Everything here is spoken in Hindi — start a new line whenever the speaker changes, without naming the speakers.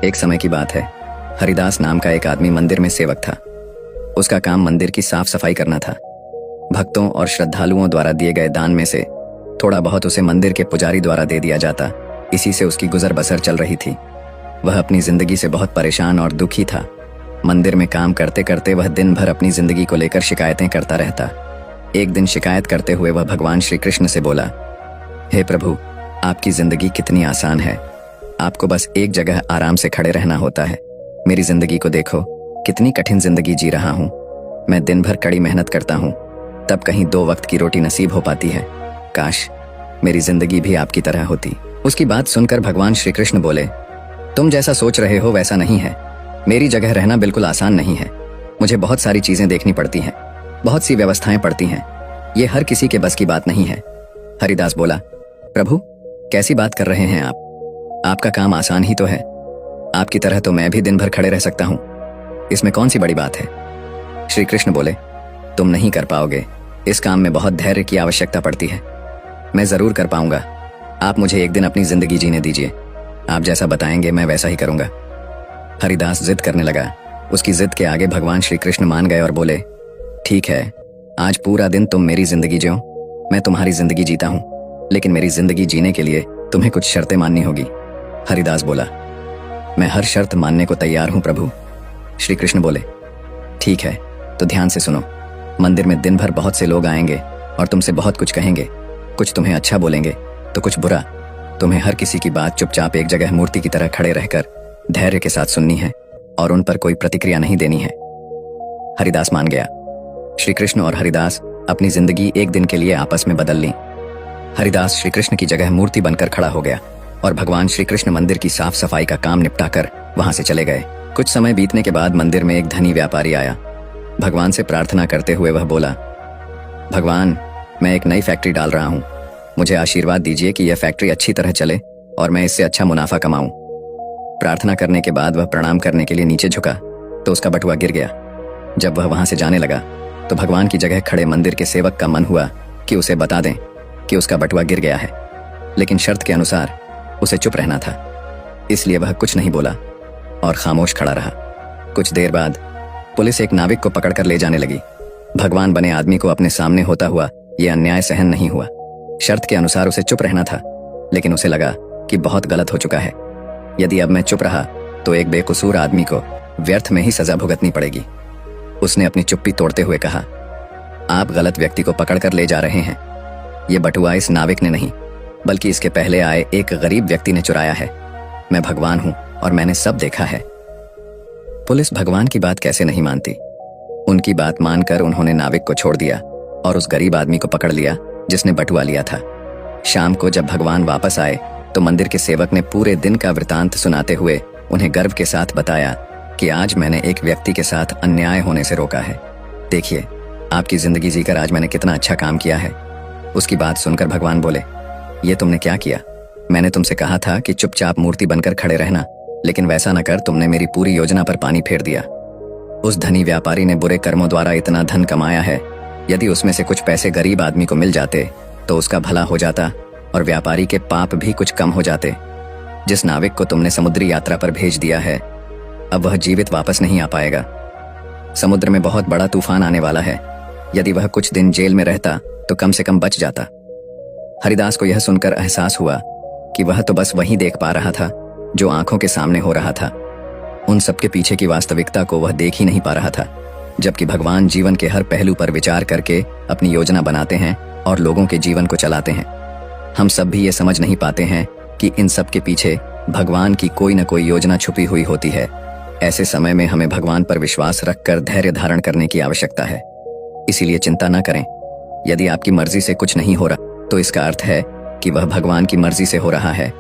एक समय की बात है। हरिदास नाम का एक आदमी मंदिर में सेवक था। उसका काम मंदिर की साफ सफाई करना था। भक्तों और श्रद्धालुओं द्वारा दिए गए दान में से थोड़ा बहुत उसे मंदिर के पुजारी द्वारा दे दिया जाता। इसी से उसकी गुजर बसर चल रही थी। वह अपनी जिंदगी से बहुत परेशान और दुखी था। मंदिर में काम करते करते वह दिन भर अपनी जिंदगी को लेकर शिकायतें करता रहता। एक दिन शिकायत करते हुए वह भगवान श्री कृष्ण से बोला, हे प्रभु, आपकी जिंदगी कितनी आसान है। आपको बस एक जगह आराम से खड़े रहना होता है। मेरी जिंदगी को देखो, कितनी कठिन जिंदगी जी रहा हूँ। मैं दिन भर कड़ी मेहनत करता हूँ, तब कहीं 2 वक्त की रोटी नसीब हो पाती है। काश मेरी जिंदगी भी आपकी तरह होती। उसकी बात सुनकर भगवान श्री कृष्ण बोले, तुम जैसा सोच रहे हो वैसा नहीं है। मेरी जगह रहना बिल्कुल आसान नहीं है। मुझे बहुत सारी चीजें देखनी पड़ती हैं, बहुत सी व्यवस्थाएं पड़ती हैं। ये हर किसी के बस की बात नहीं है। हरिदास बोला, प्रभु, कैसी बात कर रहे हैं आप? आपका काम आसान ही तो है। आपकी तरह तो मैं भी दिन भर खड़े रह सकता हूँ। इसमें कौन सी बड़ी बात है? श्री कृष्ण बोले, तुम नहीं कर पाओगे। इस काम में बहुत धैर्य की आवश्यकता पड़ती है। मैं जरूर कर पाऊंगा। आप मुझे एक दिन अपनी जिंदगी जीने दीजिए। आप जैसा बताएंगे मैं वैसा ही करूंगा। हरिदास जिद करने लगा। उसकी जिद के आगे भगवान श्री कृष्ण मान गए और बोले, ठीक है, आज पूरा दिन तुम मेरी जिंदगी जियो। मैं तुम्हारी जिंदगी जीता हूँ, लेकिन मेरी जिंदगी जीने के लिए तुम्हें कुछ शर्तें माननी होगी। हरिदास बोला, मैं हर शर्त मानने को तैयार हूं प्रभु। श्री कृष्ण बोले, ठीक है, तो ध्यान से सुनो। मंदिर में दिन भर बहुत से लोग आएंगे और तुमसे बहुत कुछ कहेंगे। कुछ तुम्हें अच्छा बोलेंगे तो कुछ बुरा। तुम्हें हर किसी की बात चुपचाप एक जगह मूर्ति की तरह खड़े रहकर धैर्य के साथ सुननी है और उन पर कोई प्रतिक्रिया नहीं देनी है। हरिदास मान गया। श्री कृष्ण और हरिदास अपनी जिंदगी एक दिन के लिए आपस में बदल ली। हरिदास श्री कृष्ण की जगह मूर्ति बनकर खड़ा हो गया और भगवान श्री कृष्ण मंदिर की साफ सफाई का काम निपटाकर वहां से चले गए। कुछ समय बीतने के बाद मंदिर में एक धनी व्यापारी आया। भगवान से प्रार्थना करते हुए वह बोला, भगवान, मैं एक नई फैक्ट्री डाल रहा हूँ। मुझे आशीर्वाद दीजिए कि यह फैक्ट्री अच्छी तरह चले और मैं इससे अच्छा मुनाफा कमाऊं। प्रार्थना करने के बाद वह प्रणाम करने के लिए नीचे झुका तो उसका बटुआ गिर गया। जब वह वहां से जाने लगा तो भगवान की जगह खड़े मंदिर के सेवक का मन हुआ कि उसे बता दें कि उसका बटुआ गिर गया है, लेकिन शर्त के अनुसार उसे चुप रहना था। इसलिए वह कुछ नहीं बोला और खामोश खड़ा रहा। कुछ देर बाद पुलिस एक नाविक को पकड़कर ले जाने लगी। भगवान बने आदमी को अपने सामने होता हुआ यह अन्याय सहन नहीं हुआ। शर्त के अनुसार उसे चुप रहना था, लेकिन उसे लगा कि बहुत गलत हो चुका है। यदि अब मैं चुप रहा तो एक बेकसूर आदमी को व्यर्थ में ही सजा भुगतनी पड़ेगी। उसने अपनी चुप्पी तोड़ते हुए कहा, आप गलत व्यक्ति को पकड़कर ले जा रहे हैं। यह बटुआ इस नाविक ने नहीं, बल्कि इसके पहले आए एक गरीब व्यक्ति ने चुराया है। मैं भगवान हूं और मैंने सब देखा है। पुलिस भगवान की बात कैसे नहीं मानती। उनकी बात मानकर उन्होंने नाविक को छोड़ दिया और उस गरीब आदमी को पकड़ लिया जिसने बटुआ लिया था। शाम को जब भगवान वापस आए तो मंदिर के सेवक ने पूरे दिन का वृतांत सुनाते हुए उन्हें गर्व के साथ बताया कि आज मैंने एक व्यक्ति के साथ अन्याय होने से रोका है। देखिए, आपकी जिंदगी जीकर आज मैंने कितना अच्छा काम किया है। उसकी बात सुनकर भगवान बोले, ये तुमने क्या किया? मैंने तुमसे कहा था कि चुपचाप मूर्ति बनकर खड़े रहना, लेकिन वैसा न कर तुमने मेरी पूरी योजना पर पानी फेर दिया। उस धनी व्यापारी ने बुरे कर्मों द्वारा इतना धन कमाया है। यदि उसमें से कुछ पैसे गरीब आदमी को मिल जाते तो उसका भला हो जाता और व्यापारी के पाप भी कुछ कम हो जाते। जिस नाविक को तुमने समुद्री यात्रा पर भेज दिया है, अब वह जीवित वापस नहीं आ पाएगा। समुद्र में बहुत बड़ा तूफान आने वाला है। यदि वह कुछ दिन जेल में रहता तो कम से कम बच जाता। हरिदास को यह सुनकर एहसास हुआ कि वह तो बस वही देख पा रहा था जो आंखों के सामने हो रहा था। उन सबके पीछे की वास्तविकता को वह देख ही नहीं पा रहा था। जबकि भगवान जीवन के हर पहलू पर विचार करके अपनी योजना बनाते हैं और लोगों के जीवन को चलाते हैं। हम सब भी ये समझ नहीं पाते हैं कि इन सब के पीछे भगवान की कोई न कोई योजना छुपी हुई होती है। ऐसे समय में हमें भगवान पर विश्वास रखकर धैर्य धारण करने की आवश्यकता है। इसीलिए चिंता न करें। यदि आपकी मर्जी से कुछ नहीं हो रहा तो इसका अर्थ है कि वह भगवान की मर्जी से हो रहा है।